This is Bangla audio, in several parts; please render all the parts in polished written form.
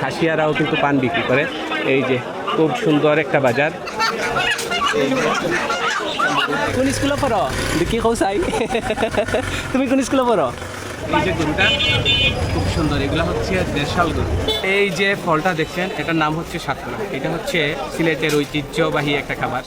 খাসিয়ারাও কিন্তু পান বিক্রি করে। এই যে খুব সুন্দর একটা বাজার। কোন স্কুলে পড়ো দেখি কৌ চাই তুমি কোন স্কুলে পড়ো? এই যে গরুটা খুব সুন্দর, এগুলো হচ্ছে দেশাল গরু। এই যে ফলটা দেখছেন এটার নাম হচ্ছে সাতকরা। এটা হচ্ছে সিলেটের ঐতিহ্যবাহী একটা খাবার।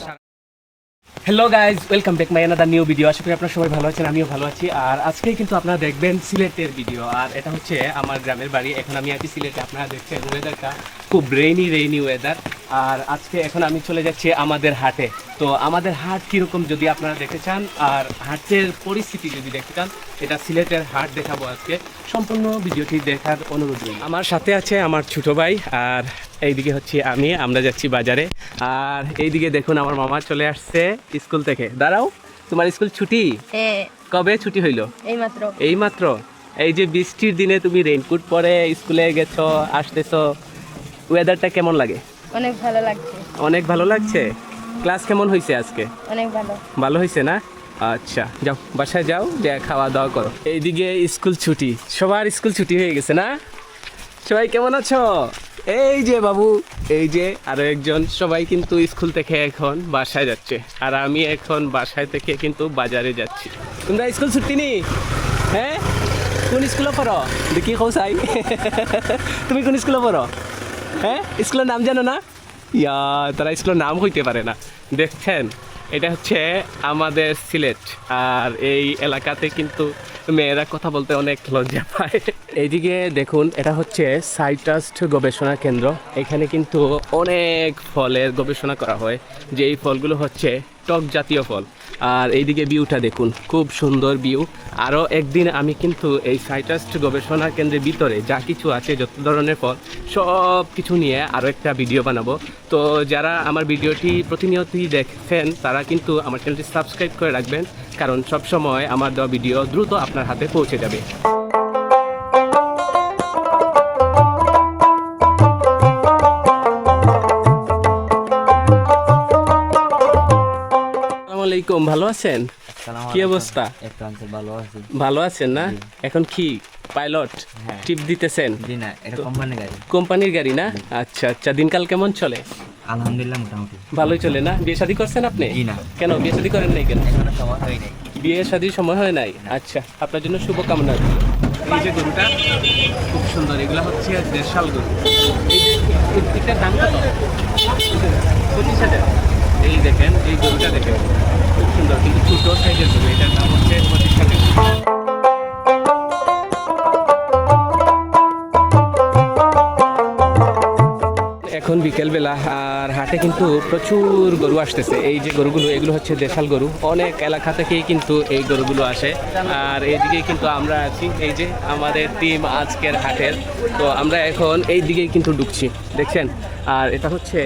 Hello guys, welcome back my another new video. আশা করি আপনারা সবাই ভালো আছেন, আমিও ভালো আছি। আর আজকেই কিন্তু আপনারা দেখবেন সিলেটের ভিডিও। আর এটা হচ্ছে আমার গ্রামের বাড়ি। এখন আমি আছি সিলেটে। আপনারা দেখছেন ওয়েদারটা খুব রেইনি ওয়েদার। আর আজকে এখন আমি চলে যাচ্ছি আমাদের হাটে। তো আমাদের হাট কীরকম যদি আপনারা দেখতে চান আর হাটের পরিস্থিতি যদি দেখতে চান, এটা সিলেটের হাট দেখাবো আজকে। সম্পূর্ণ ভিডিওটি দেখার অনুরোধ রইল। আমার সাথে আছে আমার ছোটো ভাই, আর এইদিকে হচ্ছে আমরা যাচ্ছি বাজারে। আর এইদিকে দেখুন আমার মামা চলে আসছে স্কুল থেকে। দাঁড়াও, তোমার স্কুল ছুটি? কবে ছুটি হইলো? এইমাত্র। এই যে বৃষ্টির দিনে তুমি রেইনকোট পরে স্কুলে গেছো, আসতেছো, ওয়েদারটা কেমন লাগে? অনেক ভালো লাগছে। অনেক ভালো লাগছে। ক্লাস কেমন হয়েছে আজকে? অনেক ভালো। ভালো হয়েছে না? আচ্ছা, যাও বাসায় যাও, যে খাওয়া দাওয়া করো। এইদিকে স্কুল ছুটি, সবার স্কুল ছুটি হয়ে গেছে না? সবাই কেমন আছো? এই যে বাবু, এই যে আরো একজন। সবাই কিন্তু স্কুল থেকে এখন বাসায় যাচ্ছে, আর আমি এখন বাসায় থেকে কিন্তু বাজারে যাচ্ছি। তোমরা স্কুল ছুটি নি? হ্যাঁ, কোন স্কুলে পড়ো দেখি কৌ চাই তুমি কোন স্কুলে পড়ো? হ্যাঁ, স্কুলের নাম জানো না? ইয়া, তারা স্কুলের নাম হইতে পারে না। দেখছেন, এটা হচ্ছে আমাদের সিলেট। আর এই এলাকাতে কিন্তু মেয়েরা কথা বলতে অনেক লজ্জা পায়। এইদিকে দেখুন, এটা হচ্ছে সাইট্রাস গবেষণা কেন্দ্র। এখানে কিন্তু অনেক ফলের গবেষণা করা হয়, যে এই ফলগুলো হচ্ছে টক জাতীয় ফল। আর এইদিকে ভিউটা দেখুন, খুব সুন্দর ভিউ। আরও একদিন আমি কিন্তু এই সাইট্রাস গবেষণা কেন্দ্রের ভিতরে যা কিছু আছে, যত ধরনের ফল, সব কিছু নিয়ে আরও একটা ভিডিও বানাবো। তো যারা আমার ভিডিওটি প্রতিনিয়তই দেখছেন, তারা কিন্তু আমার চ্যানেলটি সাবস্ক্রাইব করে রাখবেন, কারণ সবসময় আমার দেওয়া ভিডিও দ্রুত আপনার হাতে পৌঁছে যাবে। আসসালামু আলাইকুম, ভালো আছেন? কি অবস্থা? ভালো আছেন না? এখন কি পাইলট টিপ দিতেছেন? কোম্পানির গাড়ি না? আচ্ছা আচ্ছা, দিনকাল কেমন চলে? আলহামদুলিল্লাহ, মোটামুটি ভালোই চলে না? বিয়ে শাদী করছেন আপনি? কেন বিয়ে শাদী করেন নাই কেন? বিয়ে শাদীর সময় হয় নাই? আচ্ছা, আপনার জন্য শুভকামনা। এই যে গরুটা খুব সুন্দর, এগুলো হচ্ছে দেশাল গরু। এটার দাম কত? 25,000। এই দেখেন, এই গরুটা দেখেন খুব সুন্দর, কিন্তু ছোটো সাইজের গরু। এটার দাম হচ্ছে 25,000। এখন বিকেলবেলা, আর হাটে কিন্তু প্রচুর গরু আসতেছে। এই যে গরুগুলো, এগুলো হচ্ছে দেশাল গরু। অনেক এলাকা থেকেই কিন্তু এই গরুগুলো আসে। আর এইদিকে কিন্তু আমরা আছি, এই যে আমাদের টিম আজকের হাটের। তো আমরা এখন এই দিকেই কিন্তু ঢুকছি, দেখছেন। আর এটা হচ্ছে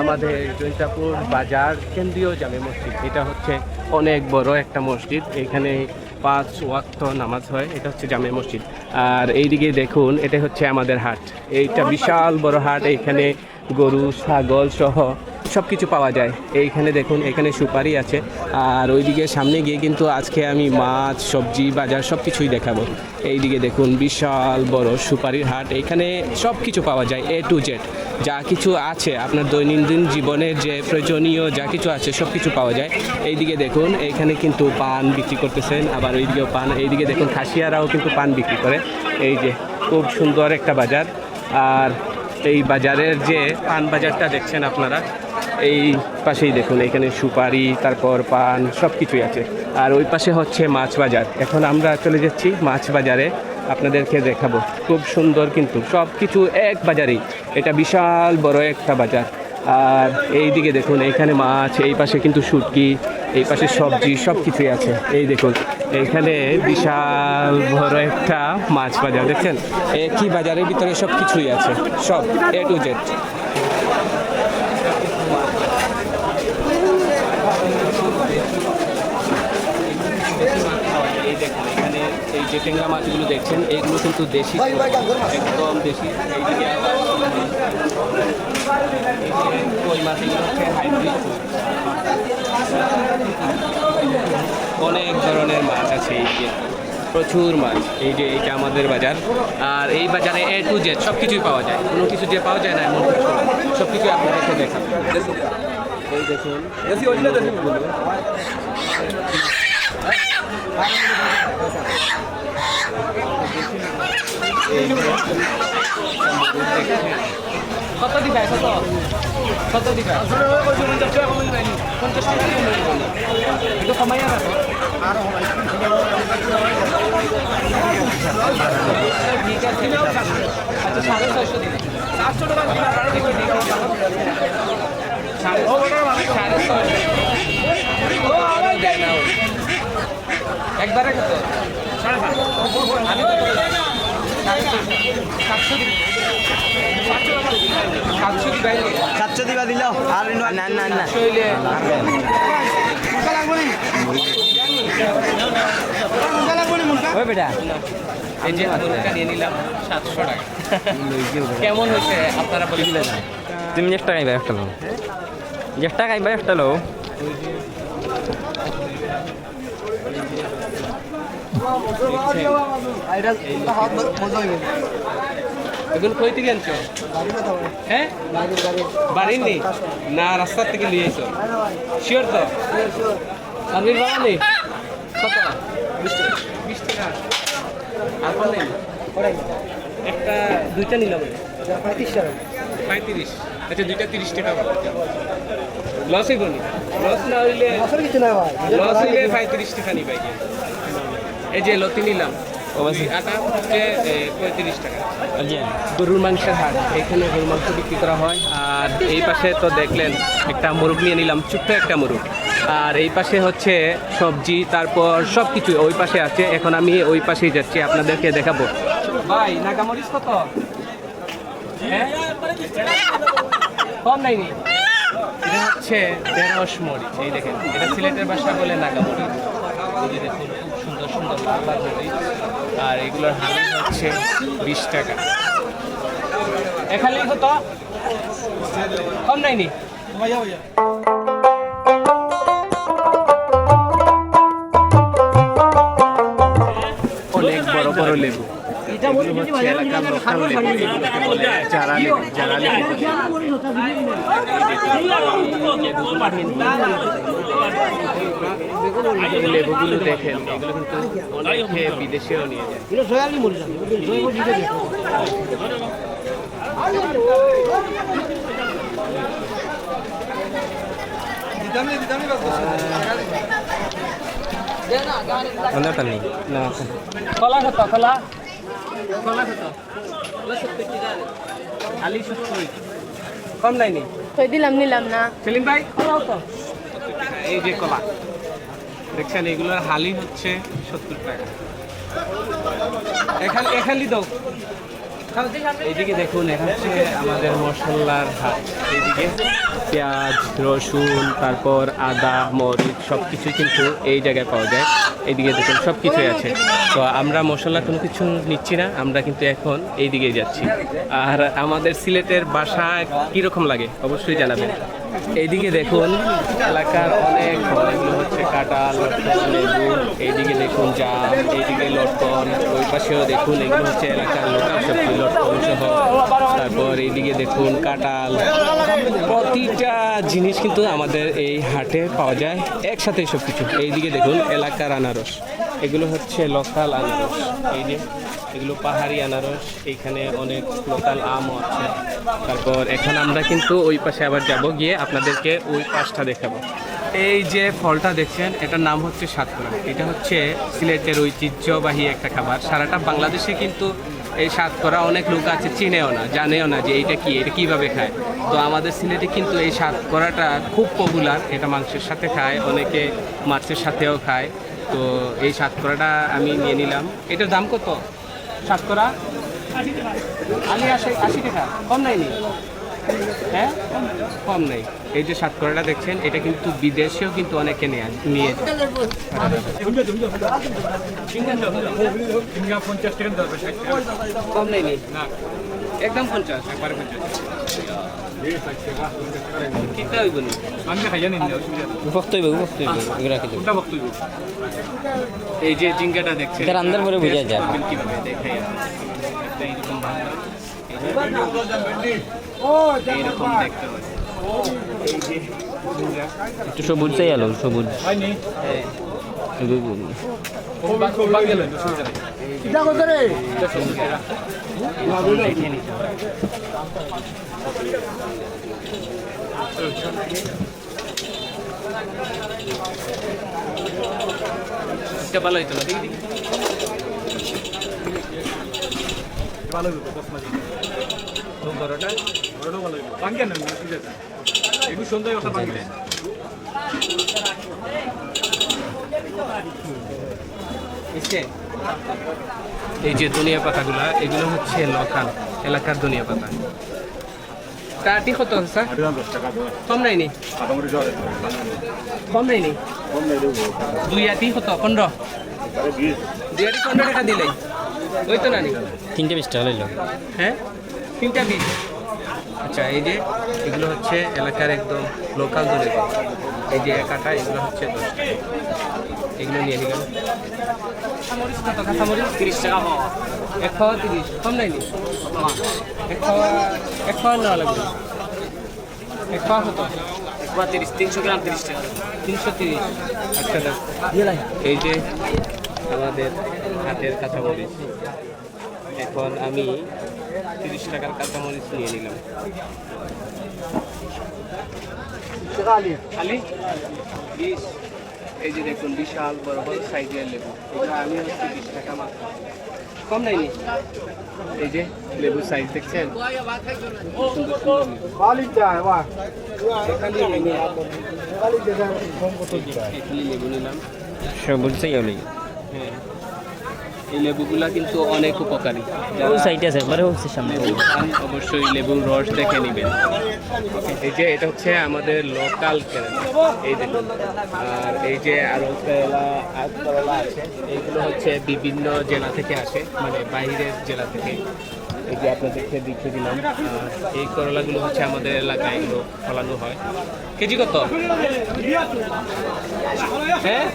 আমাদের জৈন্তাপুর বাজার কেন্দ্রীয় জামে মসজিদ। এটা হচ্ছে অনেক বড় একটা মসজিদ, এখানে 5 ওয়াক্ত নামাজ হয়। এটা হচ্ছে জামে মসজিদ। আর এইদিকে দেখুন, এটা হচ্ছে আমাদের হাট। এইটা বিশাল বড় হাট। এইখানে গরু, ছাগল সহ সব কিছু পাওয়া যায়। এইখানে দেখুন, এখানে সুপারি আছে। আর ওইদিকে সামনে গিয়ে কিন্তু আজকে আমি মাছ, সবজি, বাজার সব কিছুই দেখাবো। এইদিকে দেখুন, বিশাল বড় সুপারির হাট। এইখানে সব কিছু পাওয়া যায়, A to Z। যা কিছু আছে আপনার দৈনন্দিন জীবনের যে প্রয়োজনীয় যা কিছু আছে, সব কিছু পাওয়া যায়। এইদিকে দেখুন, এইখানে কিন্তু পান বিক্রি করতেছেন, আবার ওইদিকেও পান। এইদিকে দেখুন, খাসিয়ারাও কিন্তু পান বিক্রি করে। এই যে খুব সুন্দর একটা বাজার। আর এই বাজারের যে পান বাজারটা দেখছেন আপনারা, এই পাশেই দেখুন, এখানে সুপারি, তারপর পান, সব কিছুই আছে। আর ওই পাশে হচ্ছে মাছ বাজার। এখন আমরা চলে যাচ্ছি মাছ বাজারে, আপনাদেরকে দেখাবো। খুব সুন্দর, কিন্তু সব কিছু এক বাজারেই। এটা বিশাল বড় একটা বাজার। আর এই দিকে দেখুন, এইখানে মাছ, এই পাশে কিন্তু শুটকি, এই পাশে সবজি, সব কিছুই আছে। এই দেখুন, এইখানে বিশাল বড় একটা মাছ বাজার দেখছেন। একই বাজারের ভিতরে সব কিছুই আছে, সব A to Z। এই দেখুন, এখানে এই যে টেংরা মাছগুলো দেখছেন, এইগুলো কিন্তু দেশি, একদম দেশি। এইদিকে কই মাছ, এগুলো হচ্ছে হাইব্রিড। অনেক ধরনের মাছ আছে এই যে। প্রচুর মাছ। এই যে এইটা আমাদের বাজার, আর এই বাজারে A to Z সব কিছুই পাওয়া যায়, কোনো কিছু যে পাওয়া যায় না এমন কিছু না, সব কিছু আপনাদেরকে দেখাবো। এই দেখুন কত দিবে, কত দিবে? 50 টাকা একটু কমাই না ঠিক আছে। আচ্ছা 650 দিন, 400 টাকা একবারে কত? 750 আমি কত? 700 দিবা দিল আর না না না শৈলে ওই বেটা এই যে মুরগিটা নিয়ে নিলাম 700 টাকা। কেমন হয়েছে আপনারা বলে দিলেন? তুমি একটা খাইবা একটা লো, একটা খাইবা একটা লো। এখন কই থেকে আনছো? হ্যাঁ বাড়ির নেই না, রাস্তার থেকে নিয়ে এসো? শিওর তো? আমির বাবা নেই কত? 20 টাকা আর কোন নেই? একটা দুইটা নিলাম 35 টাকা। 35? আচ্ছা দুইটা 30 টাকা। লস হইব নি? লস না হইলে লস হইলে 35 টাকা নিবাই। এই যে লতি নিলাম আটা হচ্ছে 35 টাকা। গরুর মাংসের হাট, এখানে গরুর মাংস বিক্রি করা হয়। আর এই পাশে তো দেখলেন একটা মোরগ নিয়ে নিলাম, ছোট্ট একটা মোরগ। আর এই পাশে হচ্ছে সবজি, তারপর সব কিছু ওই পাশে আছে। এখন আমি ওই পাশেই যাচ্ছি, আপনাদেরকে দেখাবো। ভাই নাগামরিচ কত? হ্যাঁ কম নাইনি? এটা হচ্ছে ঢেঁড়স মরিচ। এই দেখেন এটা সিলেটের ভাষা বলে নাগামরিচ। এই দেখুন খুব সুন্দর সুন্দর লাল লাল মরিচ। আর এগুলোর হালি হচ্ছে 20 টাকা। এখানে কত? কম নাইনি? অনেক বড় বড় লেবু, লেবুগুলো দেখেন, এগুলো কিন্তু অনেকে বিদেশেও নিয়ে যায়। কলা কত? কলা কলা কত? আলি 70 কম নাইনি? দিলাম নিলাম না। সেলিম ভাই কলাও তো? এই যে কলা দেখছেন, এগুলোর হালি হচ্ছে 70 টাকা। এখানে দাও। এইদিকে দেখুন, এটা হচ্ছে আমাদের মশলার হাট। এইদিকে পেঁয়াজ, রসুন, তারপর আদা, মরিচ সব কিছু কিন্তু এই জায়গায় পাওয়া যায়। এইদিকে দেখুন সব কিছুই আছে। তো আমরা মশলা কোনো কিছু নিচ্ছি না, আমরা কিন্তু এখন এইদিকে যাচ্ছি। আর আমাদের সিলেটের বাসা কীরকম লাগে অবশ্যই জানাবেন। এইদিকে দেখুন এলাকার অনেক ফল, এগুলো হচ্ছে কাঁঠাল, লেবু। এইদিকে দেখুন জাম, এইদিকে লটকন, ওই পাশেও দেখুন এগুলো হচ্ছে এলাকার লোকাল সবজি, লটকন সহ। তারপর এইদিকে দেখুন কাঁঠাল, প্রতিটা জিনিস কিন্তু আমাদের এই হাটে পাওয়া যায় একসাথে সব কিছু। এইদিকে দেখুন এলাকার আনারস, এগুলো হচ্ছে লোকাল আনারস। এই যে এগুলো পাহাড়ি আনারস, এইখানে অনেক লোকাল আমও আছে। তারপর এখন আমরা কিন্তু ওই পাশে আবার যাব, গিয়ে আপনাদেরকে ওই পাশটা দেখাবো। এই যে ফলটা দেখছেন এটার নাম হচ্ছে সাতকরা। এটা হচ্ছে সিলেটের ঐতিহ্যবাহী একটা খাবার। সারাটা বাংলাদেশে কিন্তু এই সাতকরা অনেক লোক আছে চিনেও না, জানেও না যে এইটা কি, এটা কীভাবে খায়। তো আমাদের সিলেটে কিন্তু এই সাতকরাটা খুব পপুলার। এটা মাংসের সাথে খায়, অনেকে মাছের সাথেও খায়। তো এই সাতকরাটা আমি নিয়ে নিলাম। এটার দাম কত? সাতকরা আলি 80 টাকা। কম নাইনি? হ্যাঁ কম নেই। এই যে সাতকরাটা দেখছেন, এটা কিন্তু বিদেশেও কিন্তু অনেকে নিয়ে কম নেই। একদম 50 একবারে 50 কিতা হইব নি আমি খাইয়া নিন অসুবিধা নেই ভক্ত হইব এগুলো রাখি দেবো কোনটা বক্তব্য এই যে জিঙ্গাটা দেখছেন এটার আন্দার পরে বোঝা যায়। কিভাবে দেখাই একটা এইরকম ভাঙা এইরকম দেখতে হয় এই যে জিঙ্গা একটু সবুজ চাই আলো সবুজ হয়নি খুব ভাগ গেলেন অসুবিধা নেই দেখে নিতে হয়। এটা ভালো হইতো না দেখি দেখি ভালো হইব কসমাজি তো বড়টা ভালো হইব ভাঙ্গেন না অসুবিধা নেই এগুলো সুন্দর কথা ভাঙ্গিলে এই যে ধনিয়া পাতাগুলা এগুলো হচ্ছে লোকাল এলাকার ধনিয়া পাতা কাটি কত স্যার 10 টাকা কম নাইনি আদামরি জলে কম নাইনি কম নাই দেবো দুই আটি কত 15 দুই আটি 15 টাকা দিলেই ওই তো নানি 3টা 20 টাকা লইল হ্যাঁ 3টা 20 আচ্ছা এই যে এগুলো হচ্ছে এলাকার একদম লোকাল ধরে এই যে কাটা এগুলো হচ্ছে 10 টাকা এগুলো নিয়ে নিলাম কাঁচামরিচ কত কাঁচামরিচ 30 টাকা এক খাওয়া 30 কম নাইনি এক খাওয়া নেওয়া লাগবে এক খাওয়া কত 300 গ্রাম 30 টাকা 330 আচ্ছা দাও এই যে আমাদের হাতের কাঁচামরিচ এখন আমি 30 টাকার কাঁচামরিচ নিয়ে নিলাম খালি 20 এই যে দেখুন বিশাল বড় বড় সাইজের লেবু এগুলো আমি হচ্ছে 20 টাকা মাত্র কম নাইনি এই যে লেবু সাইজ দেখছেন সুন্দর সুন্দর লেবু। খালি লেবু নিলাম সবুজ চাই আলো হ্যাঁ এই লেবুগুলা কিন্তু অনেক উপকারী ওই সাইডে আছে একবারে হচ্ছে সামনে লেবু খান অবশ্যই লেবুর রস দেখে নেবেন এই যে এটা হচ্ছে আমাদের লোকাল কেরালা এই দেখুন আর এই যে আরো করলা আছে এইগুলো হচ্ছে বিভিন্ন জেলা থেকে আসে মানে বাইরের জেলা থেকে এই যে আপনাদেরকে দেখিয়ে দিলাম আর এই করলাগুলো হচ্ছে আমাদের এলাকায় এগুলো ফলানো হয় কেজি কত হ্যাঁ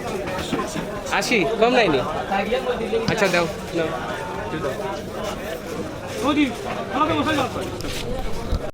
80 কম নাইনি আচ্ছা দাও নাও আমাকে বসাই